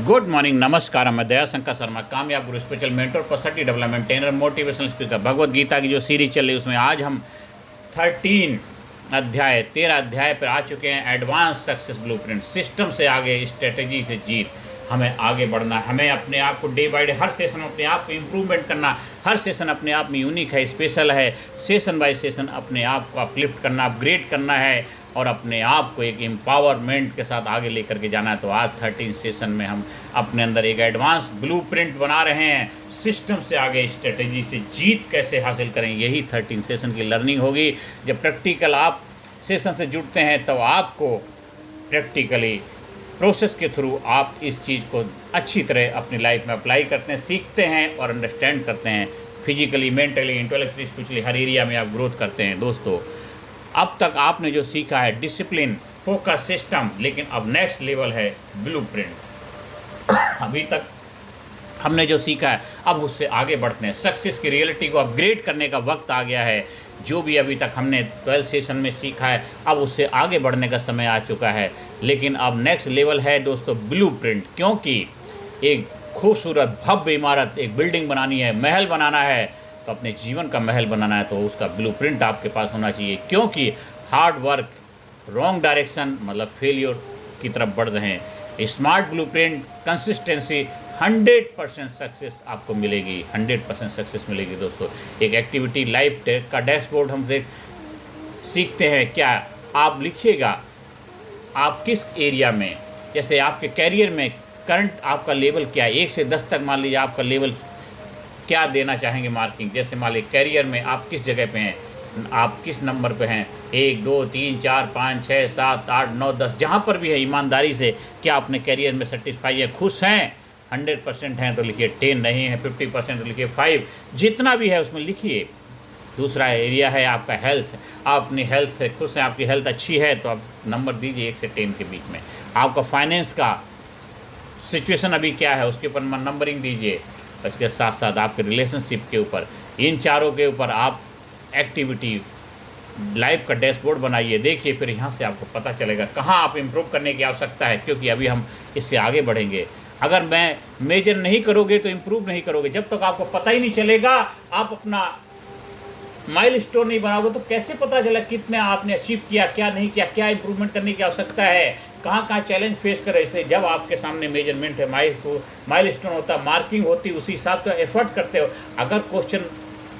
Good morning, नमस्कार। मैं दया शंकर शर्मा, कामयाब guru, spiritual mentor, personality development trainer, motivational speaker. Bhagavad Gita की जो सीरीज चल रही है उसमें आज हम 13 अध्याय पर आ चुके हैं। एडवांस सक्सेस ब्लूप्रिंट, सिस्टम से आगे, स्ट्रेटेजी से जीत। हमें आगे बढ़ना, हमें अपने आप को day by day, her session में अपने आप को इम्प्रूवमेंट करना। हर सेशन अपने आप में यूनिक है, स्पेशल है। सेशन बाय सेशन अपने आप को अपलिफ्ट करना, अपग्रेड करना है और अपने आप को एक एम्पावरमेंट के साथ आगे लेकर के जाना है। तो आज 13 सेशन में हम अपने अंदर एक एडवांस ब्लूप्रिंट बना रहे हैं। सिस्टम से आगे, स्ट्रेटेजी से जीत कैसे हासिल करें, यही 13 सेशन की लर्निंग होगी। जब प्रैक्टिकल आप सेशन से जुड़ते हैं तब आपको प्रैक्टिकली प्रोसेस के थ्रू आप इस चीज़ को अच्छी तरह अपनी लाइफ में अप्लाई करते हैं, सीखते हैं और अंडरस्टैंड करते हैं। फिजिकली, मेंटली, इंटेलेक्चुअली, स्पिरिचुअली हर एरिया में आप ग्रोथ करते हैं। दोस्तों, अब तक आपने जो सीखा है डिसिप्लिन, फोकस, सिस्टम, लेकिन अब नेक्स्ट लेवल है ब्लूप्रिंट। अभी तक हमने जो सीखा है अब उससे आगे बढ़ते हैं। सक्सेस की रियलिटी को अपग्रेड करने का वक्त आ गया है। जो भी अभी तक हमने 12 सेशन में सीखा है अब उससे आगे बढ़ने का समय आ चुका है। लेकिन अब नेक्स्ट लेवल है दोस्तों ब्लूप्रिंट, क्योंकि एक खूबसूरत भव्य इमारत, एक बिल्डिंग बनानी है, महल बनाना है, तो अपने जीवन का महल बनाना है तो उसका ब्लूप्रिंट आपके पास होना चाहिए। क्योंकि हार्ड वर्क, रॉन्ग डायरेक्शन मतलब फेलियर की तरफ बढ़ रहे हैं। स्मार्ट ब्लूप्रिंट, कंसिस्टेंसी, 100% सक्सेस आपको मिलेगी, 100% सक्सेस मिलेगी। दोस्तों, एक एक्टिविटी लाइफ का डैशबोर्ड हम सीखते हैं। क्या आप लिखिएगा आप किस एरिया में, जैसे आपके कैरियर में करंट आपका लेवल क्या है, 1 से 10 तक मान लीजिए आपका लेवल क्या देना चाहेंगे मार्किंग। जैसे मान लीजिए कैरियर में आप किस जगह पे हैं, आप किस नंबर पे हैं, 1 2 3 4 5 6 7 8 9 10, जहाँ पर भी है ईमानदारी से क्या अपने कैरियर में सेटिस्फाई है, खुश हैं। 100% हैं तो लिखिए 10, नहीं है 50% तो लिखिए 5, जितना भी है उसमें लिखिए। दूसरा एरिया है आपका हेल्थ, आप अपनी हेल्थ से खुश हैं, आपकी हेल्थ अच्छी है तो आप नंबर दीजिए 1 से 10 के बीच में। आपका फाइनेंस का सिचुएशन अभी क्या है उसके ऊपर नंबरिंग दीजिए। इसके साथ साथ आपके रिलेशनशिप के ऊपर, इन चारों के ऊपर आप एक्टिविटी लाइफ का डैशबोर्ड बनाइए। देखिए फिर यहाँ से आपको पता चलेगा कहाँ आप इम्प्रूव करने की आवश्यकता है, क्योंकि अभी हम इससे आगे बढ़ेंगे। अगर मैं मेजर नहीं करोगे तो इम्प्रूव नहीं करोगे। जब तक आपको पता ही नहीं चलेगा, आप अपना माइलस्टोन नहीं बनाओगे तो कैसे पता चला कितने आपने अचीव किया, क्या नहीं किया, क्या इंप्रूवमेंट करने की आवश्यकता है, कहाँ कहाँ चैलेंज फेस करें। इसलिए जब आपके सामने मेजरमेंट है, माइलस्टोन होता, मार्किंग होती, उसी हिसाब से एफर्ट करते हो। अगर क्वेश्चन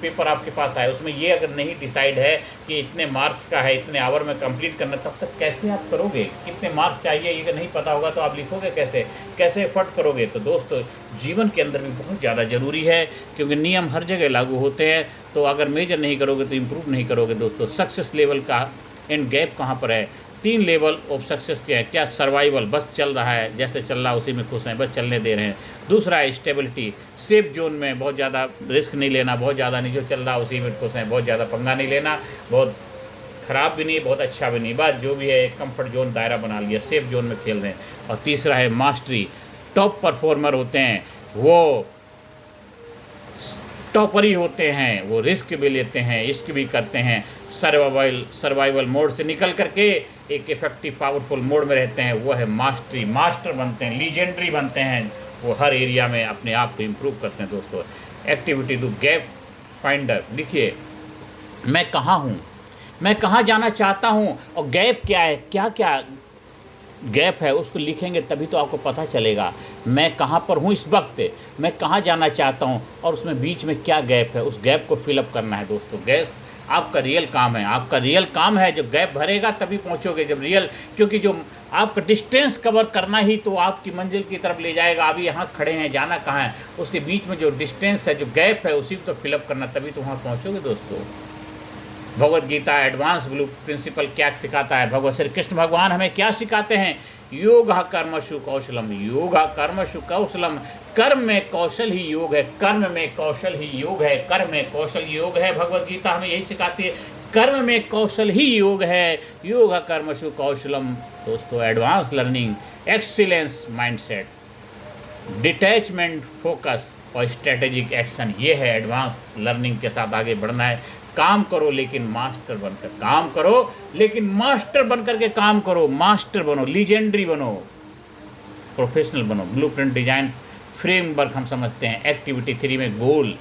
पेपर आपके पास आए उसमें ये अगर नहीं डिसाइड है कि इतने मार्क्स का है, इतने आवर में कंप्लीट करना, तब तक कैसे आप करोगे, कितने मार्क्स चाहिए ये अगर नहीं पता होगा तो आप लिखोगे कैसे, कैसे एफर्ट करोगे। तो दोस्तों, जीवन के अंदर भी बहुत ज़्यादा ज़रूरी है, क्योंकि नियम हर जगह लागू होते हैं। तो अगर मेजर नहीं करोगे तो इम्प्रूव नहीं करोगे। दोस्तों, सक्सेस लेवल का एंड गैप कहाँ पर है? 3 लेवल ऑफ सक्सेस क्या है? क्या सर्वाइवल, बस चल रहा है, जैसे चल रहा है उसी में खुश हैं, बस चलने दे रहे हैं। दूसरा है स्टेबिलिटी, सेफ जोन में, बहुत ज़्यादा रिस्क नहीं लेना, बहुत ज़्यादा नहीं, जो चल रहा है उसी में खुश हैं, बहुत ज़्यादा पंगा नहीं लेना, बहुत ख़राब भी नहीं, बहुत अच्छा भी नहीं, बस जो भी है कंफर्ट जोन दायरा बना लिया, सेफ जोन में खेल रहे हैं। और तीसरा है मास्टरी, टॉप परफॉर्मर होते हैं वो, टॉपर ही होते हैं, वो रिस्क भी लेते हैं, इश्क भी करते हैं, सर्वाइवल मोड से निकल करके एक इफेक्टिव पावरफुल मोड में रहते हैं। वो है मास्टरी, मास्टर बनते हैं, लीजेंडरी बनते हैं। वो हर एरिया में अपने आप को इम्प्रूव करते हैं। दोस्तों, एक्टिविटी टू गैप फाइंडर, लिखिए मैं कहाँ हूँ, मैं कहाँ जाना चाहता हूँ और गैप क्या है, क्या क्या गैप है उसको लिखेंगे तभी तो आपको पता चलेगा मैं कहाँ पर हूँ इस वक्त, मैं कहाँ जाना चाहता हूँ और उसमें बीच में क्या गैप है, उस गैप को फिलअप करना है। दोस्तों, गैप आपका रियल काम है, आपका रियल काम है। जो गैप भरेगा तभी पहुँचोगे, जब रियल, क्योंकि जो आपका डिस्टेंस कवर करना ही तो आपकी मंजिल की तरफ ले जाएगा। अभी यहाँ खड़े हैं, जाना कहाँ है, उसके बीच में जो डिस्टेंस है, जो गैप है, उसी को फिलअप करना, तभी तो वहाँ पहुँचोगे। दोस्तों, Bhagavad Gita advance blue principal क्या सिखाता है? भगवत श्री कृष्ण भगवान हमें क्या सिखाते हैं? योग कर्मसु कौशलम, योग कर्मसु कौशलम, कर्म में कौशल ही योग है, कर्म में कौशल ही योग है, कर्म में कौशल योग है। भगवत गीता हमें यही सिखाती है, कर्म में कौशल ही योग है, योग कर्मसु कौशलम। दोस्तों, advance learning, excellence mindset, detachment, focus और स्ट्रेटेजिक एक्शन, ये है एडवांस लर्निंग के साथ आगे बढ़ना है। काम करो लेकिन मास्टर बनकर काम करो, लेकिन मास्टर बनकर के काम करो, मास्टर बनो, लीजेंडरी बनो। प्रोफेशनल बनो। ब्लूप्रिंट डिजाइन फ्रेमवर्क हम समझते हैं। एक्टिविटी 3 में गोल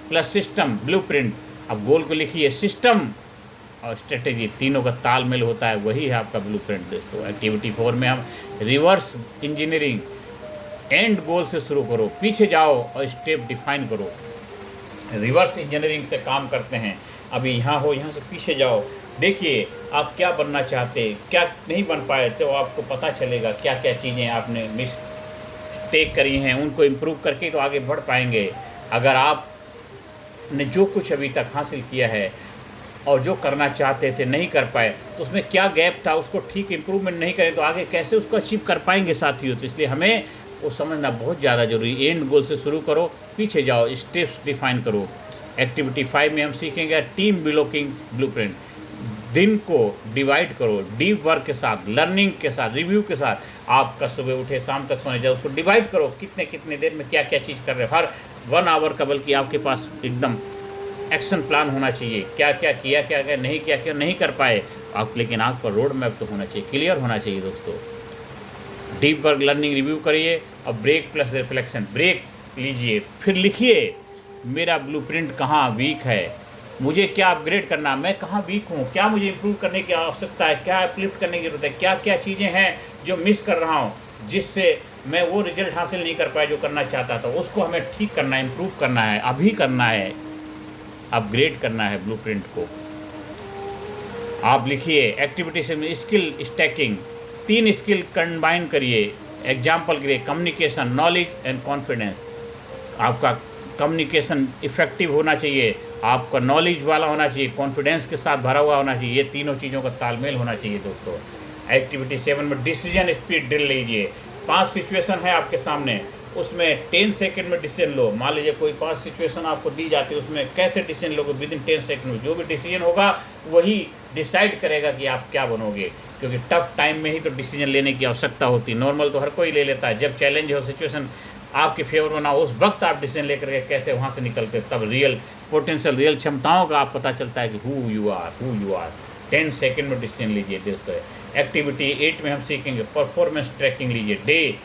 प्लस सिस्टम ब्लूप्रिंट। अब गोल को लिखिए, सिस्टम और स्ट्रेटेजी तीनों का तालमेल होता है, वही है आपका ब्लूप्रिंट दोस्तों। एक्टिविटी 4 में हम रिवर्स इंजीनियरिंग, एंड गोल से शुरू करो, पीछे जाओ और स्टेप डिफाइन करो। रिवर्स इंजीनियरिंग से काम करते हैं। अभी यहाँ हो, यहाँ से पीछे जाओ, देखिए आप क्या बनना चाहते, क्या नहीं बन पाए, तो आपको पता चलेगा क्या क्या चीज़ें आपने मिस्टेक करी हैं, उनको इम्प्रूव करके तो आगे बढ़ पाएंगे। अगर आपने जो कुछ अभी तक हासिल किया है और जो करना चाहते थे नहीं कर पाए, तो उसमें क्या गैप था, उसको ठीक इम्प्रूवमेंट नहीं करें तो आगे कैसे उसको अचीव कर पाएंगे साथियों। तो इसलिए हमें वो समझना बहुत ज़्यादा जरूरी। एंड गोल से शुरू करो, पीछे जाओ, स्टेप्स डिफाइन करो। एक्टिविटी 5 में हम सीखेंगे टीम ब्लॉकिंग ब्लूप्रिंट। दिन को डिवाइड करो, डीप वर्क के साथ, लर्निंग के साथ, रिव्यू के साथ। आपका सुबह उठे शाम तक सोने जाओ, उसको डिवाइड करो, कितने कितने देर में क्या क्या चीज़ कर रहे हो। हर 1 आवर का बल्कि आपके पास एकदम एक्शन प्लान होना चाहिए, क्या क्या किया, क्या क्या नहीं किया, क्या नहीं कर पाए आप, लेकिन आपका रोड मैप तो होना चाहिए, क्लियर होना चाहिए दोस्तों। डीप वर्क लर्निंग रिव्यू करिए और ब्रेक प्लस रिफ्लेक्शन। ब्रेक लीजिए, फिर लिखिए मेरा ब्लूप्रिंट कहाँ वीक है, मुझे क्या अपग्रेड करना, मैं कहाँ वीक हूँ, क्या मुझे इम्प्रूव करने की आवश्यकता है, क्या अपलिफ्ट करने की जरूरत है, क्या क्या चीज़ें हैं जो मिस कर रहा हूँ, जिससे मैं वो रिजल्ट हासिल नहीं कर पाया जो करना चाहता था। उसको हमें ठीक करना है, इम्प्रूव करना है, अभी करना है, अपग्रेड करना है ब्लूप्रिंट को। आप लिखिए एक्टिविटी से स्किल स्टैकिंग, 3 स्किल कंबाइन करिए। एग्जाम्पल के लिए कम्युनिकेशन, नॉलेज एंड कॉन्फिडेंस। आपका कम्युनिकेशन इफेक्टिव होना चाहिए, आपका नॉलेज वाला होना चाहिए, कॉन्फिडेंस के साथ भरा हुआ होना चाहिए। ये तीनों चीज़ों का तालमेल होना चाहिए दोस्तों। एक्टिविटी 7 में डिसीजन स्पीड ड्रिल लीजिए। 5 सिचुएशन है आपके सामने, उसमें 10 सेकंड में डिसीजन लो। मान लीजिए कोई 5 सिचुएशन आपको दी जाती है, उसमें कैसे डिसीजन लोगे विद इन 10 सेकंड में। जो भी डिसीजन होगा वही डिसाइड करेगा कि आप क्या बनोगे, क्योंकि टफ टाइम में ही तो डिसीजन लेने की आवश्यकता होती है। नॉर्मल तो हर कोई ले लेता है, जब चैलेंज हो, सिचुएशन आपके फेवर में ना हो, उस वक्त आप डिसीजन लेकर के कैसे वहाँ से निकलते, तब रियल पोटेंशियल, रियल क्षमताओं का आप पता चलता है कि हु यू आर। 10 सेकंड में डिसीजन लीजिए दोस्तों। एक्टिविटी 8 में हम सीखेंगे परफॉर्मेंस ट्रैकिंग लीजिए। डे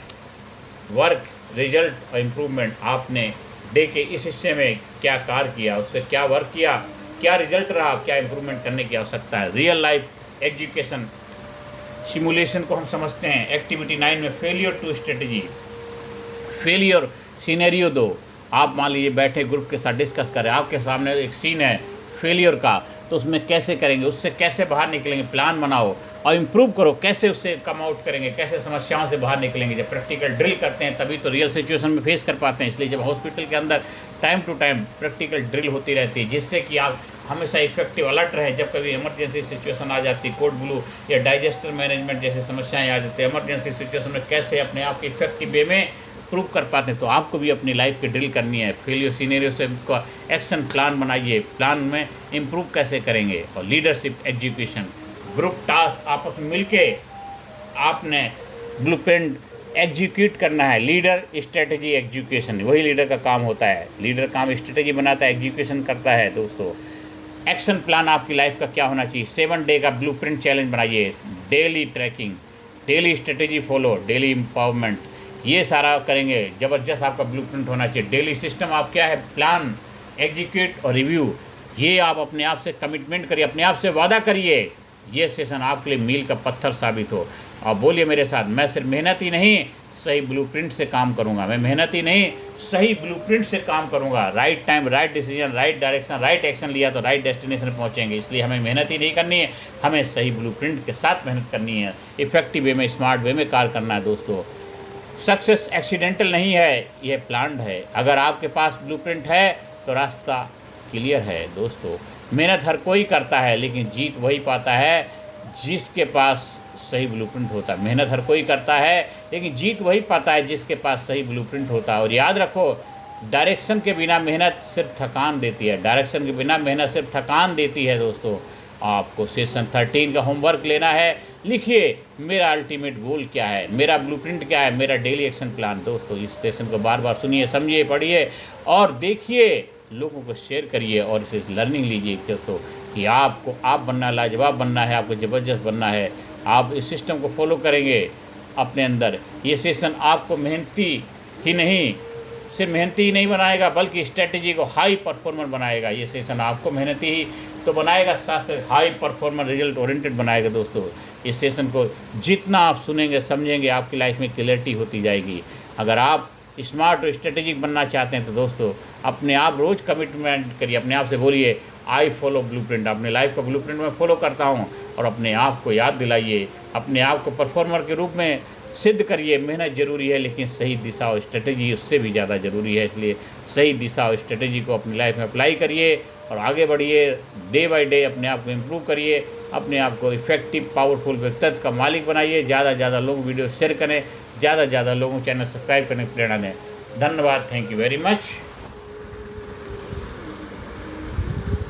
वर्क, रिजल्ट और इम्प्रूवमेंट। आपने डे के इस हिस्से में क्या कार्य किया, उससे क्या वर्क किया, क्या रिजल्ट रहा, क्या इम्प्रूवमेंट करने की आवश्यकता है। रियल लाइफ एजुकेशन सिमुलेशन को हम समझते हैं। एक्टिविटी 9 में failure to strategy. Failure scenario दो। आप मान लीजिए बैठे ग्रुप के साथ डिस्कस करें, आपके सामने एक सीन है फेलियर का, तो उसमें कैसे करेंगे, उससे कैसे बाहर निकलेंगे, प्लान बनाओ और इम्प्रूव करो, कैसे उससे कम आउट करेंगे, कैसे समस्याओं से बाहर निकलेंगे। जब प्रैक्टिकल ड्रिल करते हैं तभी तो रियल सिचुएशन में फेस कर पाते हैं। इसलिए जब हॉस्पिटल के अंदर time to time practical drill होती रहती है, जिससे कि आप हमेशा इफेक्टिव अलर्ट रहें। जब कभी इमरजेंसी सिचुएशन आ जाती है, कोड ब्लू या डाइजेस्टर मैनेजमेंट जैसी समस्याएं आ जाती है, इमरजेंसी सिचुएशन में कैसे अपने आप के इफेक्टिव वे में प्रूव कर पाते हैं, तो आपको भी अपनी लाइफ की ड्रिल करनी है। फेलियर सीनेरियो से एक्शन प्लान बनाइए, प्लान में इम्प्रूव कैसे करेंगे। और लीडरशिप एग्जीक्यूशन, ग्रुप टास्क आपस में मिलके आपने ब्लूप्रिंट एग्जीक्यूट करना है। लीडर स्ट्रेटजी एग्जीक्यूशन, वही लीडर का काम होता है। लीडर काम स्ट्रेटजी बनाता है, एग्जीक्यूशन करता है दोस्तों। एक्शन प्लान आपकी लाइफ का क्या होना चाहिए। 7 डे का ब्लूप्रिंट चैलेंज बनाइए। Daily tracking, daily strategy follow, daily empowerment, ये सारा करेंगे। ज़बरदस्त आपका ब्लूप्रिंट होना चाहिए। डेली सिस्टम आप क्या है, प्लान, एग्जीक्यूट और रिव्यू। ये आप अपने आप से कमिटमेंट करिए, अपने आप से वादा करिए, ये सेशन आपके लिए मील का पत्थर साबित हो। और बोलिए मेरे साथ, मैं सिर्फ मेहनत ही नहीं सही ब्लूप्रिंट से काम करूंगा। मैं मेहनत ही नहीं सही ब्लूप्रिंट से काम करूंगा। Right time, right decision, right direction, right action लिया तो राइट डेस्टिनेशन पहुंचेंगे। इसलिए हमें मेहनत ही नहीं करनी है, हमें सही ब्लूप्रिंट के साथ मेहनत करनी है। इफेक्टिव वे में, स्मार्ट वे में कार्य करना है दोस्तों। सक्सेस एक्सीडेंटल नहीं है, यह प्लान्ड है। अगर आपके पास ब्लूप्रिंट है तो रास्ता क्लियर है दोस्तों। मेहनत हर कोई करता है, लेकिन जीत वही पाता है जिसके पास सही ब्लूप्रिंट होता है। मेहनत हर कोई करता है, लेकिन जीत वही पाता है जिसके पास सही ब्लूप्रिंट होता है। और याद रखो, डायरेक्शन के बिना मेहनत सिर्फ थकान देती है। डायरेक्शन के बिना मेहनत सिर्फ थकान देती है दोस्तों। आपको सेशन 13 का होमवर्क लेना है। लिखिए मेरा अल्टीमेट गोल क्या है, मेरा ब्लूप्रिंट क्या है, मेरा डेली एक्शन प्लान। दोस्तों इस सेशन को बार बार सुनिए, समझिए, पढ़िए और देखिए, लोगों को शेयर करिए और इसे लर्निंग लीजिए दोस्तों कि आपको आप बनना, लाजवाब बनना है, आपको ज़बरदस्त बनना है। आप इस सिस्टम को फॉलो करेंगे अपने अंदर। ये सेशन आपको मेहनती ही नहीं, सिर्फ मेहनती ही नहीं बनाएगा बल्कि स्ट्रेटजी को हाई परफॉर्मर बनाएगा। ये सेशन आपको मेहनती ही तो बनाएगा, साथ साथ हाई परफॉर्मर रिजल्ट ओरिएंटेड बनाएगा। दोस्तों इस सेशन को जितना आप सुनेंगे समझेंगे आपकी लाइफ में क्लियरिटी होती जाएगी। अगर आप स्मार्ट और स्ट्रेटेजिक बनना चाहते हैं तो दोस्तों अपने आप रोज़ कमिटमेंट करिए, अपने आप से बोलिए आई फॉलो ब्लूप्रिंट। अपने लाइफ का ब्लूप्रिंट मैं फॉलो करता हूँ, और अपने आप को याद दिलाइए, अपने आप को परफॉर्मर के रूप में सिद्ध करिए। मेहनत ज़रूरी है लेकिन सही दिशा और स्ट्रेटेजी उससे भी ज़्यादा ज़रूरी है, इसलिए सही दिशा और स्ट्रेटेजी को अपनी लाइफ में अप्लाई करिए और आगे बढ़िए। डे बाय डे अपने आप को इम्प्रूव करिए, अपने आप को इफेक्टिव पावरफुल व्यक्तित्व का मालिक बनाइए। ज़्यादा से ज़्यादा लोग वीडियो शेयर करें, ज़्यादा से ज़्यादा लोगों को चैनल सब्सक्राइब करने की प्रेरणा दें। धन्यवाद, थैंक यू वेरी मच।